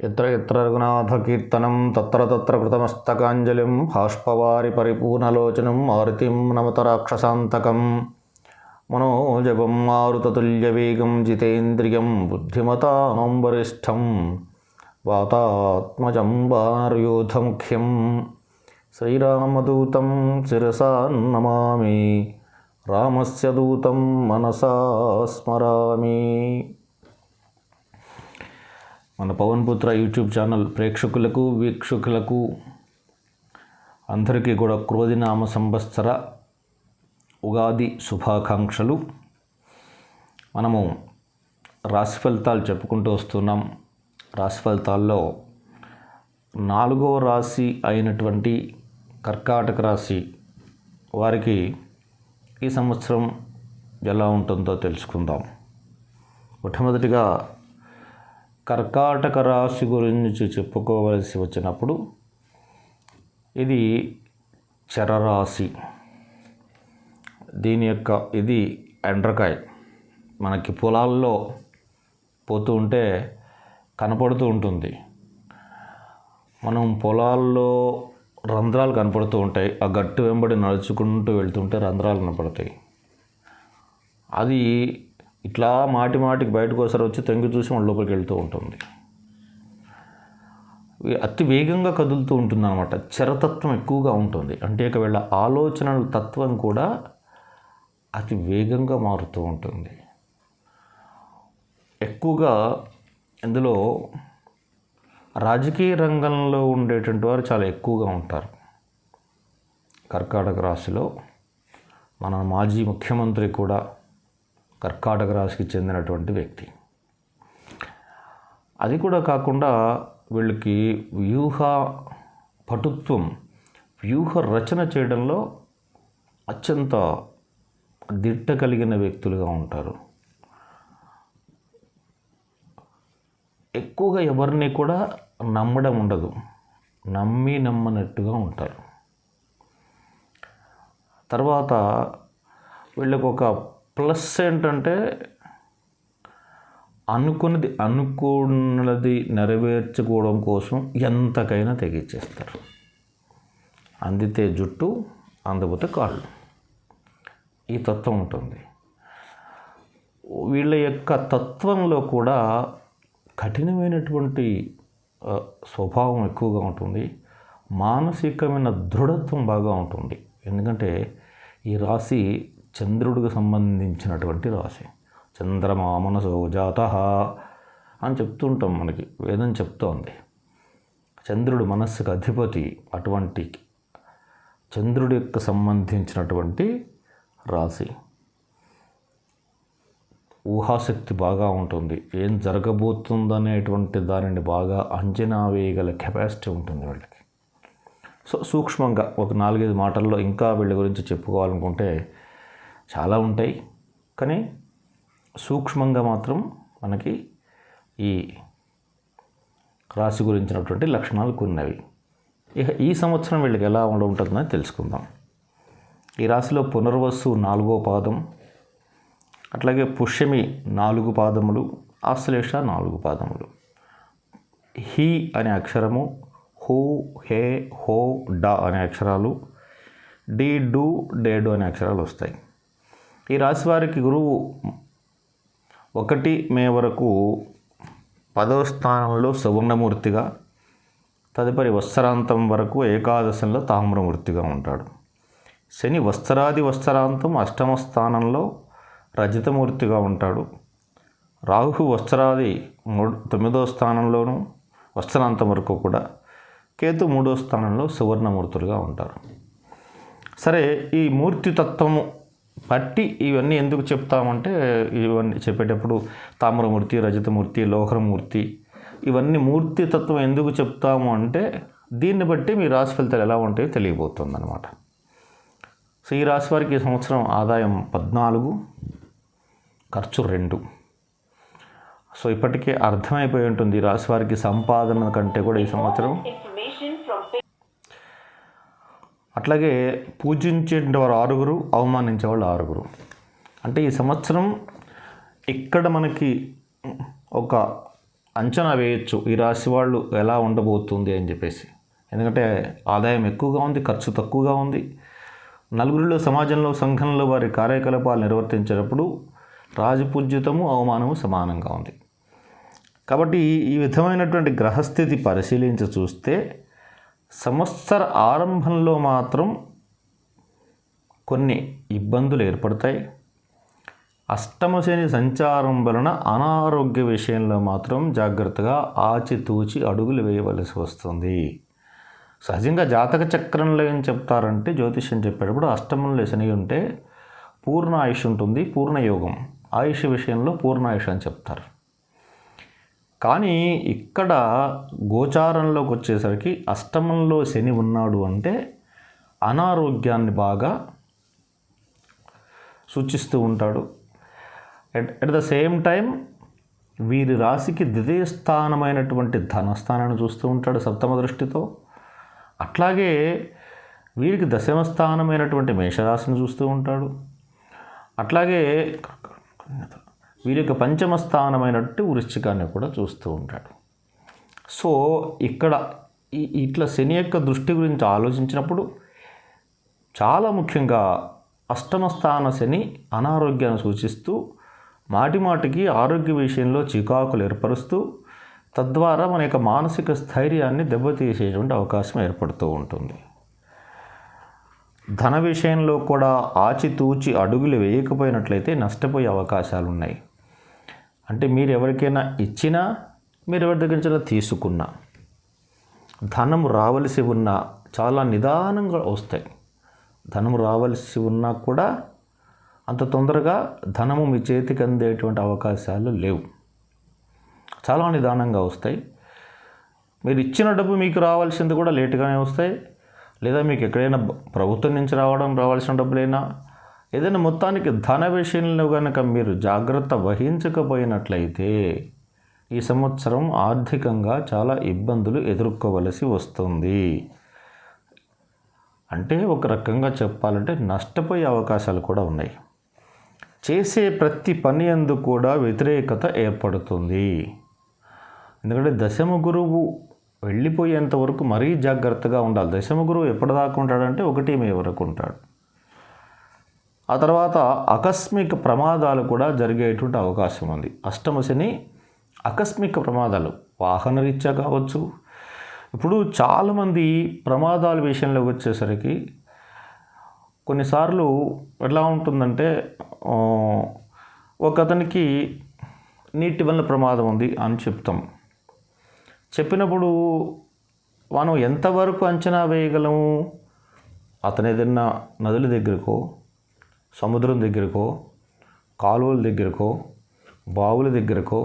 ఎత్ర ఎత్ర రఘునాథకీర్తనం తత్ర తత్ర కృతమస్తకాంజలిం బాష్పవారి పరిపూర్ణలోచనం మారుతిం నమత రాక్షసాంతకం మనోజవం మారుతతుల్యవేగం జితేంద్రియం బుద్ధిమతాం వరిష్టం వాతాత్మజం వానరయూథముఖ్యం శ్రీరామదూతం శిరసా నమామి రామస్య దూతం మనసా స్మరామి. మన పవన్ పుత్ర యూట్యూబ్ ఛానల్ ప్రేక్షకులకు వీక్షకులకు అందరికీ కూడా క్రోధినామ సంవత్సర ఉగాది శుభాకాంక్షలు. మనము రాశి ఫలితాలు చెప్పుకుంటూ వస్తున్నాం. రాశి ఫలితాల్లో 4వ రాశి అయినటువంటి కర్కాటక రాశి వారికి ఈ సంవత్సరం ఎలా ఉంటుందో తెలుసుకుందాం. మొట్టమొదటిగా కర్కాటక రాశి గురించి చెప్పుకోవలసి వచ్చినప్పుడు ఇది చరరాశి. దీని యొక్క ఇది ఎండ్రకాయ మనకి పొలాల్లో పోతూ ఉంటే కనపడుతూ ఉంటుంది. మనం పొలాల్లో రంధ్రాలు కనపడుతూ ఉంటాయి. ఆ గట్టు వెంబడి నడుచుకుంటూ వెళ్తుంటే రంధ్రాలు కనపడతాయి. అది ఇట్లా మాటికి బయటకు ఒకసారి వచ్చి తొంగి చూసి మన లోపలికి వెళ్తూ ఉంటుంది. అతి వేగంగా కదులుతూ ఉంటుంది అన్నమాట. చరతత్వం ఎక్కువగా ఉంటుంది. అంటే ఒకవేళ ఆలోచనల తత్వం కూడా అతి వేగంగా మారుతూ ఉంటుంది. ఎక్కువగా ఇందులో రాజకీయ రంగంలో ఉండేటువంటి వారు చాలా ఎక్కువగా ఉంటారు. కర్కాటక రాశిలో మన మాజీ ముఖ్యమంత్రి కూడా కర్కాటక రాశికి చెందినటువంటి వ్యక్తి. అది కూడా కాకుండా వీళ్ళకి వ్యూహ పటుత్వం, వ్యూహ రచన చేయడంలో అత్యంత దిట్ట కలిగిన వ్యక్తులుగా ఉంటారు. ఎక్కువగా ఎవరిని కూడా నమ్మడం ఉండదు. నమ్మనట్టుగా ఉంటారు. తర్వాత వీళ్ళకి ఒక ప్లస్ ఏంటంటే అనుకున్నది నెరవేర్చుకోవడం కోసం ఎంతకైనా తెగించేస్తారు. అందితే జుట్టు, అందకపోతే కాళ్ళు, ఈ తత్వం ఉంటుంది. వీళ్ళ యొక్క తత్వంలో కూడా కఠినమైనటువంటి స్వభావం ఎక్కువగా ఉంటుంది. మానసికమైన దృఢత్వం బాగా ఉంటుంది. ఎందుకంటే ఈ రాశి చంద్రుడికి సంబంధించినటువంటి రాశి. చంద్రమా మనసో జాతః అని చెప్తుంటాం. మనకి వేదం చెప్తోంది. చంద్రుడు మనస్సుకు అధిపతి. అటువంటి చంద్రుడి యొక్క సంబంధించినటువంటి రాశి. ఊహాశక్తి బాగా ఉంటుంది. ఏం జరగబోతుందనేటువంటి దానిని బాగా అంచనా వేయగల కెపాసిటీ ఉంటుంది వీళ్ళకి. సో సూక్ష్మంగా ఒక 4-5 మాటల్లో ఇంకా వీళ్ళ గురించి చెప్పుకోవాలనుకుంటే చాలా ఉంటాయి. కానీ సూక్ష్మంగా మాత్రం మనకి ఈ రాశి గురించినటువంటి లక్షణాలు కొన్నవి. ఇక ఈ సంవత్సరం వీళ్ళకి ఎలా ఉంటుందని తెలుసుకుందాం. ఈ రాశిలో పునర్వసు 4వ పాదం, అట్లాగే పుష్యమి 4 పాదములు, ఆశ్లేష 4 పాదములు. హి అనే అక్షరము, హూ, హే, హో, డా అనే అక్షరాలు, డి, డు, డేడు అనే అక్షరాలు వస్తాయి. ఈ రాశి వారికి గురువు 1 మే వరకు 10వ స్థానంలో సువర్ణమూర్తిగా, తదుపరి వత్సరాంతం వరకు ఏకాదశంలో తామ్రమూర్తిగా ఉంటాడు. శని వత్సరాంతం 8వ స్థానంలో రజతమూర్తిగా ఉంటాడు. రాహు వత్సరాది 9వ స్థానంలోనూ వత్సరాంతం వరకు కూడా, కేతు 3వ స్థానంలో సువర్ణమూర్తులుగా ఉంటారు. సరే, ఈ మూర్తితత్వము బట్టి ఇవన్నీ ఎందుకు చెప్తామంటే, ఇవన్నీ చెప్పేటప్పుడు తామ్రమూర్తి, రజతమూర్తి, లోహరమూర్తి, ఇవన్నీ మూర్తితత్వం ఎందుకు చెప్తాము అంటే దీన్ని బట్టి మీ రాశి ఫలితాలు ఎలా ఉంటాయో తెలియబోతుంది అన్నమాట. సో ఈ రాశి వారికి ఈ సంవత్సరం ఆదాయం 14, ఖర్చు 2. సో ఇప్పటికే అర్థమైపోయి ఉంటుంది ఈ రాశి వారికి సంపాదన కంటే కూడా ఈ సంవత్సరం. అట్లాగే పూజించేవారు 6, అవమానించేవాళ్ళు 6. అంటే ఈ సంవత్సరం ఇక్కడ మనకి ఒక అంచనా వేయచ్చు ఈ రాశి వాళ్ళు ఎలా ఉండబోతుంది అని చెప్పేసి. ఎందుకంటే ఆదాయం ఎక్కువగా ఉంది, ఖర్చు తక్కువగా ఉంది. నలుగురిలో, సమాజంలో, సంఘంలో వారి కార్యకలాపాలు నిర్వర్తించేటప్పుడు రాజపూజ్యతము, అవమానము సమానంగా ఉంది. కాబట్టి ఈ విధమైనటువంటి గ్రహస్థితి పరిశీలించి చూస్తే సంవత్సర ఆరంభంలో మాత్రం కొన్ని ఇబ్బందులు ఏర్పడతాయి. అష్టమ శని సంచారం వలన అనారోగ్య విషయంలో మాత్రం జాగ్రత్తగా ఆచితూచి అడుగులు వేయవలసి వస్తుంది. సహజంగా జాతక చక్రంలో ఏం చెప్తారంటే, జ్యోతిష్యం చెప్పేటప్పుడు అష్టమంలో శని ఉంటే పూర్ణ ఆయుష్ ఉంటుంది, పూర్ణ యోగం, ఆయుష్ విషయంలో పూర్ణ ఆయుష్ అని చెప్తారు. కానీ ఇక్కడ గోచారంలోకి వచ్చేసరికి అష్టమంలో శని ఉన్నాడు అంటే అనారోగ్యాన్ని బాగా సూచిస్తూ ఉంటాడు. ఎట్ ద సేమ్ టైం వీరి రాశికి ద్వితీయ స్థానమైనటువంటి ధనస్థానాన్ని చూస్తూ ఉంటాడు సప్తమ దృష్టితో. అట్లాగే వీరికి దశమ స్థానమైనటువంటి మేషరాశిని చూస్తూ ఉంటాడు. అట్లాగే వీరి యొక్క పంచమ స్థానమైనట్టు వృశ్చికాన్ని కూడా చూస్తూ ఉంటాడు. సో ఇక్కడ ఇట్లా శని యొక్క దృష్టి గురించి ఆలోచించినప్పుడు చాలా ముఖ్యంగా అష్టమ స్థాన శని అనారోగ్యాన్ని సూచిస్తూ మాటిమాటికి ఆరోగ్య విషయంలో చికాకులు ఏర్పరుస్తూ తద్వారా మన యొక్క మానసిక స్థైర్యాన్ని దెబ్బతీసేటువంటి అవకాశం ఏర్పడుతూ ఉంటుంది. ధన విషయంలో కూడా ఆచితూచి అడుగులు వేయకపోయినట్లయితే నష్టపోయే అవకాశాలు ఉన్నాయి. అంటే మీరు ఎవరికైనా ఇచ్చినా, మీరు ఎవరి దగ్గర నుంచి తీసుకున్నా, ధనం రావలసి ఉన్నా చాలా నిదానంగా వస్తాయి. ధనం రావలసి ఉన్నా కూడా అంత తొందరగా ధనము మీ చేతికి అందేటువంటి అవకాశాలు లేవు. చాలా నిదానంగా వస్తాయి. మీరు ఇచ్చిన డబ్బు మీకు రావాల్సింది కూడా లేటుగానే వస్తాయి. లేదా మీకు ఎక్కడైనా ప్రభుత్వం నుంచి రావాల్సిన డబ్బులైనా ఏదైనా మొత్తానికి ధన విషయంలో కనుక మీరు జాగ్రత్త వహించకపోయినట్లయితే ఈ సంవత్సరం ఆర్థికంగా చాలా ఇబ్బందులు ఎదుర్కోవలసి వస్తుంది. అంటే ఒక రకంగా చెప్పాలంటే నష్టపోయే అవకాశాలు కూడా ఉన్నాయి. చేసే ప్రతి పని యందు కూడా వ్యతిరేకత ఏర్పడుతుంది. ఎందుకంటే దశమ గురువు వెళ్ళిపోయేంత వరకు మరీ జాగ్రత్తగా ఉండాలి. దశమ గురువు ఎప్పటిదాకా ఉంటాడంటే 1 మే వరకు ఉంటాడు. ఆ తర్వాత ఆకస్మిక ప్రమాదాలు కూడా జరిగేటువంటి అవకాశం ఉంది. అష్టమ శని ఆకస్మిక ప్రమాదాలు వాహన రీత్యా కావచ్చు. ఇప్పుడు చాలామంది ప్రమాదాల విషయంలోకి వచ్చేసరికి కొన్నిసార్లు ఎలా ఉంటుందంటే, ఒక అతనికి నీటి వల్ల ప్రమాదం ఉంది అని చెప్తాం. చెప్పినప్పుడు మనం ఎంతవరకు అంచనా వేయగలము? అతను ఏదైనా నదుల దగ్గరకో, సముద్రం దగ్గరకో, కాలువల దగ్గరకో, బావుల దగ్గరకో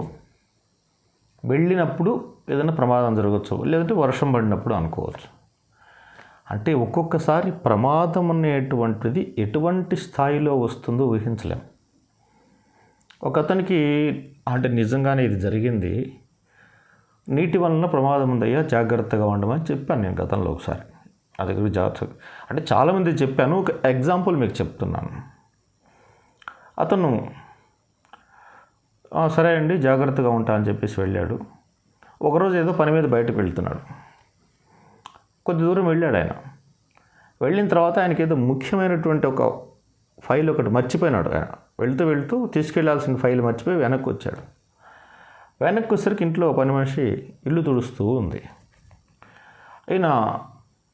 వెళ్ళినప్పుడు ఏదైనా ప్రమాదం జరగవచ్చు, లేదంటే వర్షం పడినప్పుడు అనుకోవచ్చు. అంటే ఒక్కొక్కసారి ప్రమాదం అనేటువంటిది ఎటువంటి స్థాయిలో వస్తుందో ఊహించలేం. ఒక అతనికి అంటే నిజంగానే ఇది జరిగింది, నీటి వలన ప్రమాదం ఉందయ్యా, జాగ్రత్తగా ఉండమని చెప్పాను నేను గతంలో ఒకసారి. అది గురించి జాగ్రత్త అంటే చాలామంది చెప్పాను, ఒక ఎగ్జాంపుల్ మీకు చెప్తున్నాను. అతను సరే అండి జాగ్రత్తగా ఉంటా అని చెప్పేసి వెళ్ళాడు. ఒకరోజు ఏదో పని మీద బయటకు వెళ్తున్నాడు. కొద్ది దూరం వెళ్ళాడు ఆయన. వెళ్ళిన తర్వాత ఆయనకి ఏదో ముఖ్యమైనటువంటి ఒక ఫైల్ ఒకటి మర్చిపోయినాడు. ఆయన వెళ్తూ వెళ్తూ తీసుకెళ్లాల్సిన ఫైల్ మర్చిపోయి వెనక్కి వచ్చాడు. వెనక్కి వచ్చేసరికి ఇంట్లో పని మనిషి ఇల్లు తుడుస్తూ ఉంది. ఆయన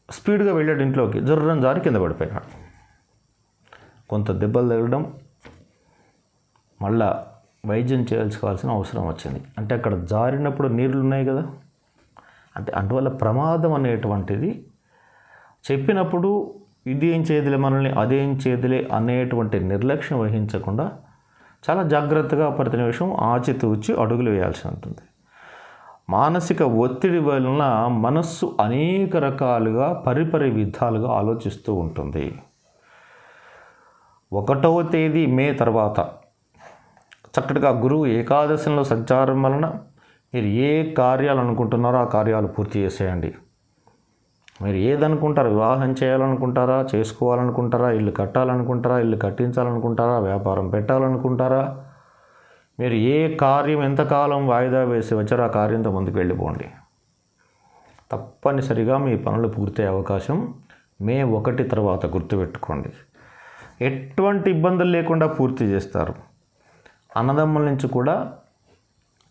స్పీడ్గా వెళ్ళాడు ఇంట్లోకి, జర్రం జారి కింద పడిపోయినాడు. కొంత దెబ్బలు తగలడం, మళ్ళా వైద్యం చేయాల్సిన అవసరం వచ్చింది. అంటే అక్కడ జారినప్పుడు నీళ్ళు ఉన్నాయి కదా, అంటే అందువల్ల ప్రమాదం అనేటువంటిది చెప్పినప్పుడు ఇది ఏం చేయదులే మనల్ని, అదేం చేయదులే అనేటువంటి నిర్లక్ష్యం వహించకుండా చాలా జాగ్రత్తగా ప్రతి నిమిషం ఆచితూచి అడుగులు వేయాల్సి ఉంటుంది. మానసిక ఒత్తిడి వలన మనస్సు అనేక రకాలుగా పరిపరి విధాలుగా ఆలోచిస్తూ ఉంటుంది. 1వ తేదీ మే తర్వాత చక్కటిగా గురువు ఏకాదశంలో సంచారం వలన మీరు ఏ కార్యాలు అనుకుంటున్నారో ఆ కార్యాలు పూర్తి చేసేయండి. మీరు ఏదనుకుంటారు, వివాహం చేయాలనుకుంటారా, చేసుకోవాలనుకుంటారా, ఇల్లు కట్టాలనుకుంటారా, ఇల్లు కట్టించాలనుకుంటారా, వ్యాపారం పెట్టాలనుకుంటారా, మీరు ఏ కార్యం ఎంతకాలం వాయిదా వేసి వచ్చారో ఆ కార్యంతో ముందుకు వెళ్ళిపోండి. తప్పనిసరిగా మీ పనులు పూర్తయ్యే అవకాశం మే 1 తర్వాత గుర్తుపెట్టుకోండి. ఎటువంటి ఇబ్బందులు లేకుండా పూర్తి చేస్తారు. అన్నదమ్ముల నుంచి కూడా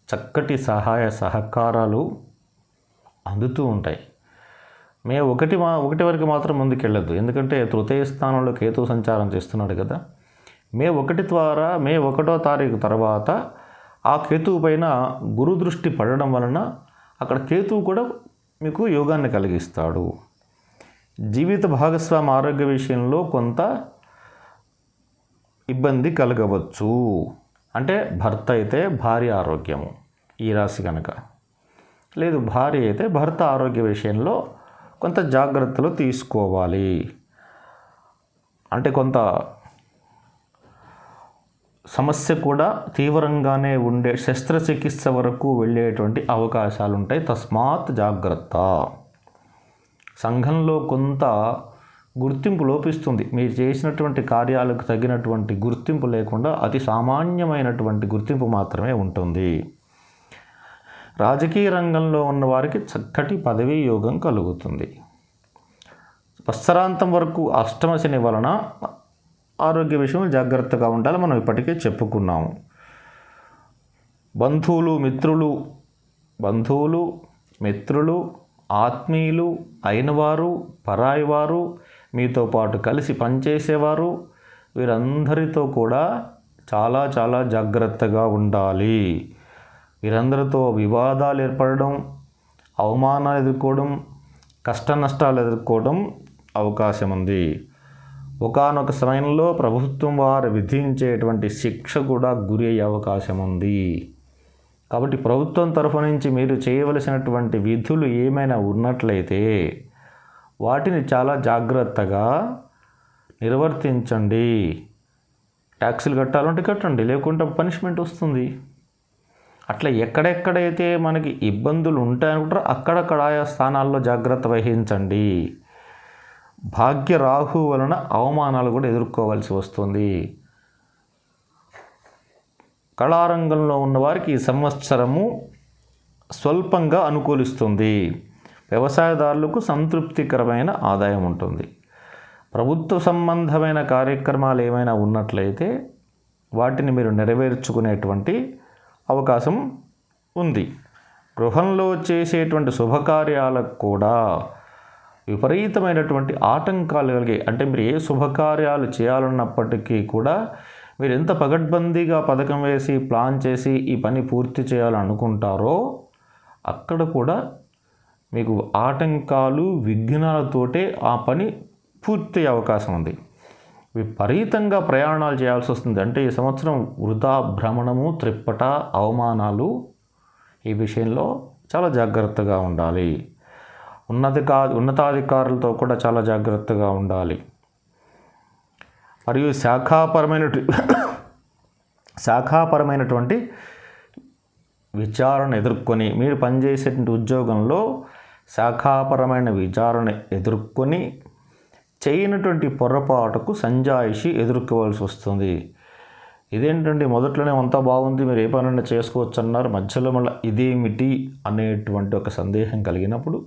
చక్కటి సహాయ సహకారాలు అందుతూ ఉంటాయి. మే 1 వరకు మాత్రం ముందుకెళ్ళద్దు. ఎందుకంటే తృతీయ స్థానంలో కేతు సంచారం చేస్తున్నాడు కదా. మే 1 ద్వారా మే 1వ తారీఖు తర్వాత ఆ కేతువు పైన గురు దృష్టి పడడం వలన అక్కడ కేతువు కూడా మీకు యోగాన్ని కలిగిస్తాడు. జీవిత భాగస్వామి ఆరోగ్య విషయంలో కొంత ఇబ్బంది కలగవచ్చు. అంటే భర్త అయితే భార్య ఆరోగ్యము ఈ రాశి కనుక, లేదు భార్య అయితే భర్త ఆరోగ్య విషయంలో కొంత జాగ్రత్తలు తీసుకోవాలి. అంటే కొంత సమస్య కూడా తీవ్రంగానే ఉండే శస్త్రచికిత్స వరకు వెళ్ళేటువంటి అవకాశాలు ఉంటాయి. తస్మాత్ జాగ్రత్త. సంఘంలో కొంత గుర్తింపు లోపిస్తుంది. మీరు చేసినటువంటి కార్యాలకు తగినటువంటి గుర్తింపు లేకుండా అతి సామాన్యమైనటువంటి గుర్తింపు మాత్రమే ఉంటుంది. రాజకీయ రంగంలో ఉన్న వారికి చక్కటి పదవీ యోగం కలుగుతుంది. వత్సరాంతం వరకు అష్టమ శని వలన ఆరోగ్య విషయం జాగ్రత్తగా ఉండాలి. మనం ఇప్పటికే చెప్పుకున్నాము. బంధువులు మిత్రులు ఆత్మీయులు అయినవారు, పరాయివారు, మీతో పాటు కలిసి పనిచేసేవారు, వీరందరితో కూడా చాలా చాలా జాగ్రత్తగా ఉండాలి. వీరందరితో వివాదాలు ఏర్పడడం, అవమానాలు ఎదుర్కోవడం, కష్ట నష్టాలు ఎదుర్కోవడం అవకాశం ఉంది. ఒకానొక సమయంలో ప్రభుత్వం వారు విధించేటువంటి శిక్ష కూడా గురి అయ్యే అవకాశం ఉంది. కాబట్టి ప్రభుత్వం తరఫు నుంచి మీరు చేయవలసినటువంటి విధులు ఏమైనా ఉన్నట్లయితే వాటిని చాలా జాగ్రత్తగా నిర్వర్తించండి. ట్యాక్సులు కట్టాలంటే కట్టండి, లేకుంటే పనిష్మెంట్ వస్తుంది. అట్లా ఎక్కడెక్కడైతే మనకి ఇబ్బందులు ఉంటాయనుకుంటారో అక్కడక్కడ ఆయా స్థానాల్లో జాగ్రత్త వహించండి. భాగ్య రాహు వలన అవమానాలు కూడా ఎదుర్కోవాల్సి వస్తుంది. కళారంగంలో ఉన్నవారికి ఈ సంవత్సరము స్వల్పంగా అనుకూలిస్తుంది. వ్యవసాయదారులకు సంతృప్తికరమైన ఆదాయం ఉంటుంది. ప్రభుత్వ సంబంధమైన కార్యక్రమాలు ఏమైనా ఉన్నట్లయితే వాటిని మీరు నెరవేర్చుకునేటువంటి అవకాశం ఉంది. గృహంలో చేసేటువంటి శుభకార్యాలకు కూడా విపరీతమైనటువంటి ఆటంకాలు కలిగాయి. అంటే మీరు ఏ శుభకార్యాలు చేయాలన్నప్పటికీ కూడా మీరు ఎంత పగడ్బందీగా పథకం వేసి ప్లాన్ చేసి ఈ పని పూర్తి చేయాలనుకుంటారో అక్కడ కూడా మీకు ఆటంకాలు విఘ్నాలతోటే ఆ పని పూర్తి అవకాశం ఉంది. విపరీతంగా ప్రయాణాలు చేయాల్సి వస్తుంది. అంటే ఈ సంవత్సరం వృధా భ్రమణము, త్రిప్పట, అవమానాలు ఈ విషయంలో చాలా జాగ్రత్తగా ఉండాలి. ఉన్నతాధికారులతో కూడా చాలా జాగ్రత్తగా ఉండాలి. మరియు శాఖాపరమైనటువంటి విచారణ ఎదుర్కొని మీరు పనిచేసేటువంటి ఉద్యోగంలో శాఖాపరమైన విచారణ ఎదుర్కొని చేయనటువంటి పొరపాటుకు సంజాయిషి ఎదుర్కోవాల్సి వస్తుంది. ఇదేంటండి మొదట్లోనే అంతా బాగుంది, మీరు ఏ పనైనా చేసుకోవచ్చు అన్నారు, మధ్యలో మళ్ళీ ఇదేమిటి అనేటువంటి ఒక సందేహం కలిగినప్పుడు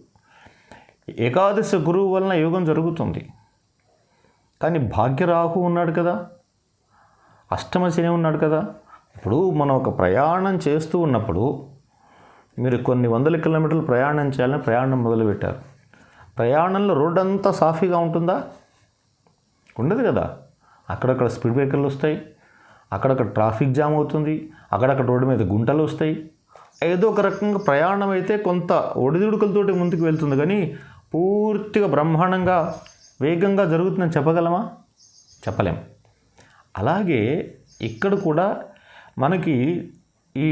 ఏకాదశి గురువు వలన యోగం జరుగుతుంది. కానీ భాగ్యరాహు ఉన్నాడు కదా, అష్టమ శని ఉన్నాడు కదా. ఇప్పుడు మనం ఒక ప్రయాణం చేస్తూ ఉన్నప్పుడు మీరు కొన్ని వందల కిలోమీటర్లు ప్రయాణం చేయాలని ప్రయాణం మొదలుపెట్టారు. ప్రయాణంలో రోడ్డు అంతా సాఫీగా ఉంటుందా? ఉండదు కదా. అక్కడక్కడ స్పీడ్ బ్రేకర్లు వస్తాయి, అక్కడక్కడ ట్రాఫిక్ జామ్ అవుతుంది, అక్కడక్కడ రోడ్డు మీద గుంటలు వస్తాయి. ఏదో ఒక రకంగా ప్రయాణం అయితే కొంత ఒడిదుడుకులతోటి ముందుకు వెళ్తుంది, కానీ పూర్తిగా బ్రహ్మాండంగా వేగంగా జరుగుతుందని చెప్పగలమా? చెప్పలేం. అలాగే ఇక్కడ కూడా మనకి ఈ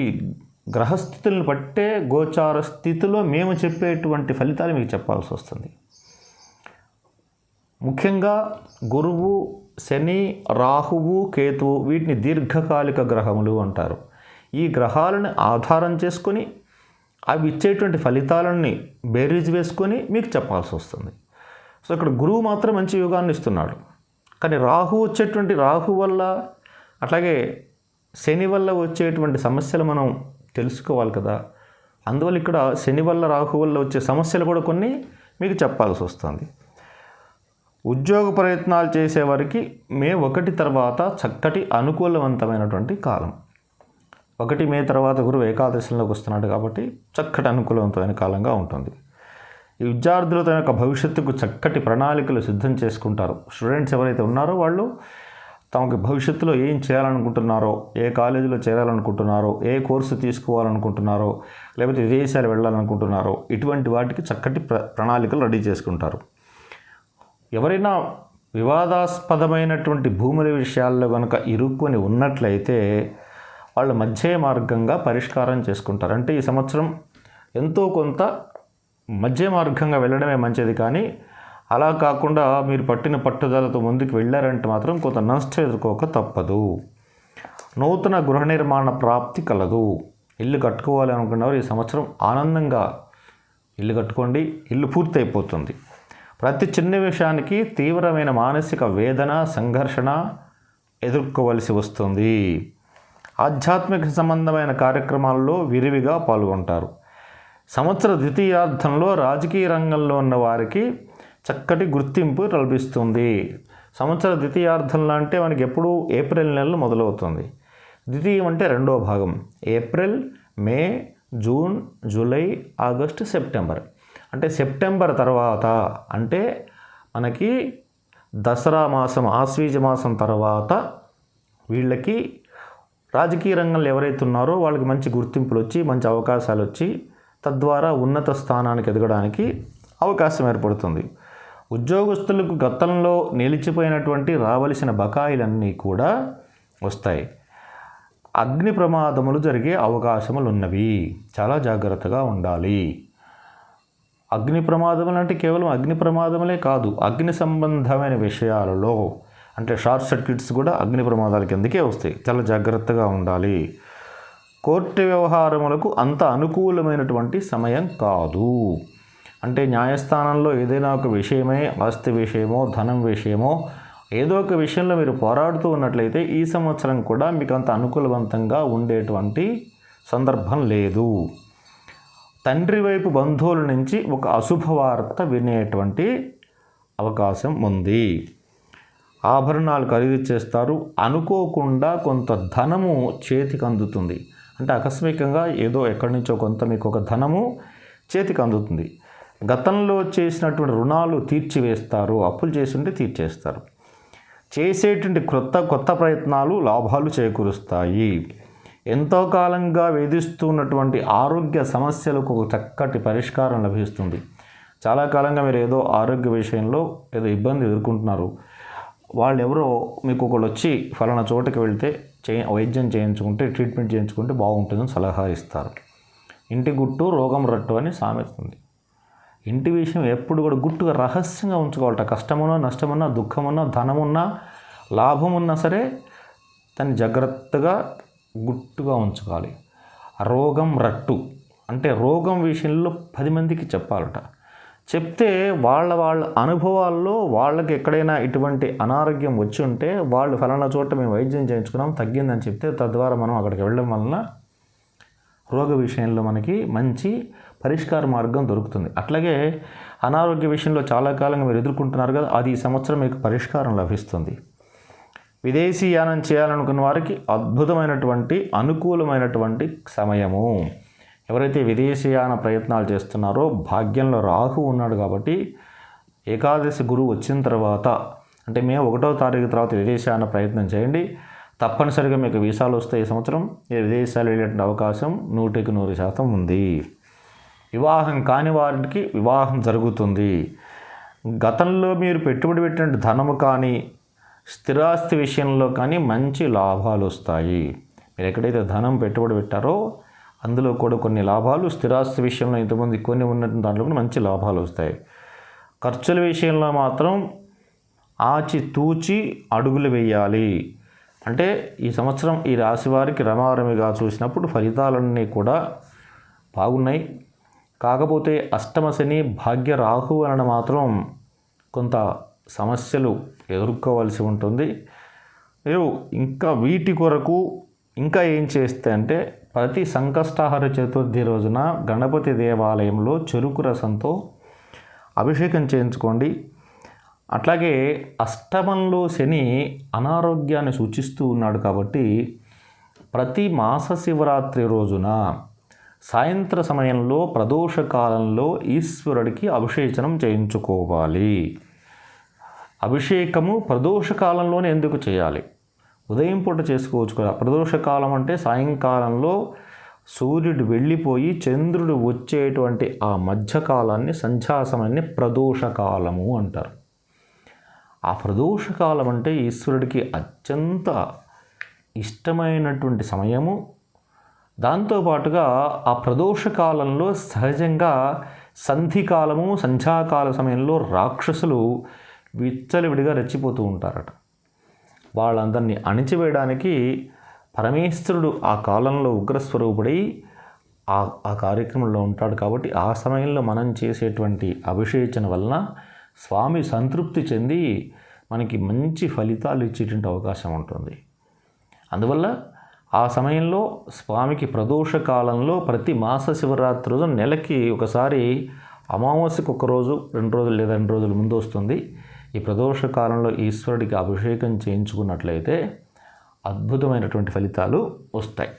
గ్రహస్థితులను బట్టే గోచార స్థితిలో మేము చెప్పేటువంటి ఫలితాలు మీకు చెప్పాల్సి వస్తుంది. ముఖ్యంగా గురువు, శని, రాహువు, కేతువు వీటిని దీర్ఘకాలిక గ్రహములు అంటారు. ఈ గ్రహాలను ఆధారం చేసుకొని అవి ఇచ్చేటువంటి ఫలితాలని బేరీజ్ వేసుకొని మీకు చెప్పాల్సి వస్తుంది. సో ఇక్కడ గురువు మాత్రం మంచి యోగాన్ని ఇస్తున్నాడు. కానీ రాహు వచ్చేటువంటి రాహు వల్ల, అట్లాగే శని వల్ల వచ్చేటువంటి సమస్యలు మనం తెలుసుకోవాలి కదా. అందువల్ల ఇక్కడ శని వల్ల రాహు వల్ల వచ్చే సమస్యలు కూడా కొన్ని మీకు చెప్పాల్సి వస్తుంది. ఉద్యోగ ప్రయత్నాలు చేసేవారికి మే 1 తర్వాత చక్కటి అనుకూలవంతమైనటువంటి కాలం. 1 మే తర్వాత గురువు ఏకాదశిలోకి వస్తున్నాడు కాబట్టి చక్కటి అనుకూలవంతమైన కాలంగా ఉంటుంది. ఈ విద్యార్థులు తమ యొక్క భవిష్యత్తుకు చక్కటి ప్రణాళికలు సిద్ధం చేసుకుంటారు. స్టూడెంట్స్ ఎవరైతే ఉన్నారో వాళ్ళు తమకు భవిష్యత్తులో ఏం చేయాలనుకుంటున్నారో, ఏ కాలేజీలో చేరాలనుకుంటున్నారో, ఏ కోర్సు తీసుకోవాలనుకుంటున్నారో, లేకపోతే విదేశాలు వెళ్ళాలనుకుంటున్నారో, ఇటువంటి వాటికి చక్కటి ప్రణాళికలు రెడీ చేసుకుంటారు. ఎవరైనా వివాదాస్పదమైనటువంటి భూముల విషయాల్లో కనుక ఇరుక్కొని ఉన్నట్లయితే వాళ్ళు మధ్య మార్గంగా పరిష్కారం చేసుకుంటారు. అంటే ఈ సంవత్సరం ఎంతో కొంత మధ్య మార్గంగా వెళ్ళడమే మంచిది. కానీ అలా కాకుండా మీరు పట్టిన పట్టుదలతో ముందుకు వెళ్ళారంటే మాత్రం కొంత నష్టం ఎదుర్కోక తప్పదు. నూతన గృహ నిర్మాణ ప్రాప్తి కలదు. ఇల్లు కట్టుకోవాలి అనుకున్నవారు ఈ సంవత్సరం ఆనందంగా ఇల్లు కట్టుకోండి. ఇల్లు పూర్తయిపోతుంది. ప్రతి చిన్న విషయానికి తీవ్రమైన మానసిక వేదన, సంఘర్షణ ఎదుర్కోవలసి వస్తుంది. ఆధ్యాత్మిక సంబంధమైన కార్యక్రమాల్లో విరివిగా పాల్గొంటారు. సంవత్సర ద్వితీయార్థంలో రాజకీయ రంగంలో ఉన్న వారికి చక్కటి గుర్తింపు లభిస్తుంది. సంవత్సర ద్వితీయార్థంలో అంటే మనకి ఎప్పుడు ఏప్రిల్ నెలలో మొదలవుతుంది. ద్వితీయం అంటే 2వ భాగం. ఏప్రిల్, మే, జూన్, జూలై, ఆగస్టు, సెప్టెంబర్. అంటే సెప్టెంబర్ తర్వాత అంటే మనకి దసరా మాసం, ఆశ్వీజ మాసం తర్వాత వీళ్ళకి రాజకీయ రంగంలో ఎవరైతే ఉన్నారో వాళ్ళకి మంచి గుర్తింపులు వచ్చి, మంచి అవకాశాలు వచ్చి, తద్వారా ఉన్నత స్థానానికి ఎదగడానికి అవకాశం ఏర్పడుతుంది. ఉద్యోగస్తులకు గతంలో నిలిచిపోయినటువంటి రావలసిన బకాయిలన్నీ కూడా వస్తాయి. అగ్ని ప్రమాదములు జరిగే అవకాశములు ఉన్నవి. చాలా జాగ్రత్తగా ఉండాలి. అగ్ని ప్రమాదములు అంటే కేవలం అగ్ని ప్రమాదములే కాదు, అగ్ని సంబంధమైన విషయాలలో అంటే షార్ట్ సర్క్యూట్స్ కూడా అగ్ని ప్రమాదాల కిందకే వస్తాయి. చాలా జాగ్రత్తగా ఉండాలి. కోర్టు వ్యవహారములకు అంత అనుకూలమైనటువంటి సమయం కాదు. అంటే న్యాయస్థానంలో ఏదైనా ఒక విషయమే, ఆస్తి విషయమో, ధనం విషయమో, ఏదో ఒక విషయంలో మీరు పోరాడుతూ ఉన్నట్లయితే ఈ సంవత్సరం కూడా మీకు అంత అనుకూలవంతంగా ఉండేటువంటి సందర్భం లేదు. తండ్రి వైపు బంధువుల నుంచి ఒక అశుభవార్త వినేటువంటి అవకాశం ఉంది. ఆభరణాలు ఖరీదు చేస్తారు. అనుకోకుండా కొంత ధనము చేతికి అందుతుంది. అంటే ఆకస్మికంగా ఏదో ఎక్కడి నుంచో కొంత మీకు ఒక ధనము చేతికి అందుతుంది. గతంలో చేసినటువంటి రుణాలు తీర్చివేస్తారు. అప్పులు చేస్తుంటే తీర్చేస్తారు. చేసేటువంటి కొత్త ప్రయత్నాలు లాభాలు చేకూరుస్తాయి. ఎంతో కాలంగా వేధిస్తున్నటువంటి ఆరోగ్య సమస్యలకు ఒక చక్కటి పరిష్కారం లభిస్తుంది. చాలా కాలంగా మీరు ఏదో ఆరోగ్య విషయంలో ఏదో ఇబ్బంది ఎదుర్కొంటున్నారు. వాళ్ళు ఎవరో మీకు ఒకళ్ళు వచ్చి ఫలానా చోటుకి వెళ్తే వైద్యం చేయించుకుంటే, ట్రీట్మెంట్ చేయించుకుంటే బాగుంటుందని సలహా ఇస్తారు. ఇంటి గుట్టు రోగం రట్టు అని సామెత ఉంది. ఇంటి విషయం ఎప్పుడు కూడా గుట్టుగా రహస్యంగా ఉంచుకోవాలట. కష్టమున్నా, నష్టమున్నా, దుఃఖమున్నా, ధనమున్నా, లాభమున్నా సరే దాన్ని జాగ్రత్తగా గుట్టుగా ఉంచుకోవాలి. రోగం రట్టు అంటే రోగం విషయంలో 10 మందికి చెప్పాలట. చెప్తే వాళ్ళ అనుభవాల్లో వాళ్ళకి ఎక్కడైనా ఇటువంటి అనారోగ్యం వచ్చి ఉంటే వాళ్ళు ఫలానా చోట మేము వైద్యం చేయించుకున్నాం, తగ్గిందని చెప్తే తద్వారా మనం అక్కడికి వెళ్ళడం వలన రోగ విషయంలో మనకి మంచి పరిష్కార మార్గం దొరుకుతుంది. అట్లాగే అనారోగ్య విషయంలో చాలా కాలంగా మీరు ఎదుర్కొంటున్నారు కదా, అది ఈ సంవత్సరం మీకు పరిష్కారం లభిస్తుంది. విదేశీ యానం చేయాలనుకున్న వారికి అద్భుతమైనటువంటి అనుకూలమైనటువంటి సమయము. ఎవరైతే విదేశీయాన ప్రయత్నాలు చేస్తున్నారో భాగ్యంలో రాహు ఉన్నాడు కాబట్టి ఏకాదశి గురువు వచ్చిన తర్వాత అంటే మే 1వ తారీఖు తర్వాత విదేశీయాన ప్రయత్నం చేయండి. తప్పనిసరిగా మీకు వీసాలు వస్తాయి. ఈ సంవత్సరం విదేశాలు వెళ్ళేటువంటి అవకాశం 100% ఉంది. వివాహం కాని వారికి వివాహం జరుగుతుంది. గతంలో మీరు పెట్టుబడి పెట్టిన ధనము కానీ, స్థిరాస్తి విషయంలో కానీ మంచి లాభాలు వస్తాయి. మీరు ఎక్కడైతే ధనం పెట్టుబడి పెట్టారో అందులో కూడా కొన్ని లాభాలు, స్థిరాస్తి విషయంలో ఇంతమంది కొన్ని ఉన్నటువంటి దాంట్లో కూడా మంచి లాభాలు వస్తాయి. ఖర్చుల విషయంలో మాత్రం ఆచితూచి అడుగులు వేయాలి. అంటే ఈ సంవత్సరం ఈ రాశి వారికి రమారమిగా చూసినప్పుడు ఫలితాలన్నీ కూడా బాగున్నాయి. కాకపోతే అష్టమ శని, భాగ్య రాహు వలన మాత్రం కొంత సమస్యలు ఎదుర్కోవాల్సి ఉంటుంది. మీరు ఇంకా వీటి కొరకు ఇంకా ఏం చేస్తే అంటే ప్రతి సంకష్టహార చతుర్థి రోజున గణపతి దేవాలయంలో చెరుకు రసంతో అభిషేకం చేయించుకోండి. అట్లాగే అష్టమంలో శని అనారోగ్యాన్ని సూచిస్తూ ఉన్నాడు కాబట్టి ప్రతి మాస శివరాత్రి రోజున సాయంత్ర సమయంలో ప్రదోష కాలంలో ఈశ్వరుడికి అభిషేచనం చేయించుకోవాలి. అభిషేకము ప్రదోష కాలంలోనే ఎందుకు చేయాలి? ఉదయం పూట చేసుకోవచ్చు కదా. ప్రదోషకాలం అంటే సాయంకాలంలో సూర్యుడు వెళ్ళిపోయి చంద్రుడు వచ్చేటువంటి ఆ మధ్యకాలాన్ని సంధ్యా సమయాన్ని ప్రదోషకాలము అంటారు. ఆ ప్రదోషకాలం అంటే ఈశ్వరుడికి అత్యంత ఇష్టమైనటువంటి సమయము. దాంతోపాటుగా ఆ ప్రదోషకాలంలో సహజంగా సంధికాలము సంధ్యాకాల సమయంలో రాక్షసులు విచ్చలవిడిగా రెచ్చిపోతూ ఉంటారట. వాళ్ళందరినీ అణిచివేయడానికి పరమేశ్వరుడు ఆ కాలంలో ఉగ్రస్వరూపుడై ఆ కార్యక్రమంలో ఉంటాడు. కాబట్టి ఆ సమయంలో మనం చేసేటువంటి అభిషేచన వలన స్వామి సంతృప్తి చెంది మనకి మంచి ఫలితాలు ఇచ్చేటువంటి అవకాశం ఉంటుంది. అందువల్ల ఆ సమయంలో స్వామికి ప్రదోష కాలంలో ప్రతి మాస శివరాత్రి రోజు నెలకి ఒకసారి అమావాస్యకు ఒక రోజు 2 రోజులు లేదా 2 రోజుల ముందు వస్తుంది. ఈ ప్రదోష కాలంలో ఈశ్వరుడికి అభిషేకం చేయించుకున్నట్లయితే అద్భుతమైనటువంటి ఫలితాలు వస్తాయి.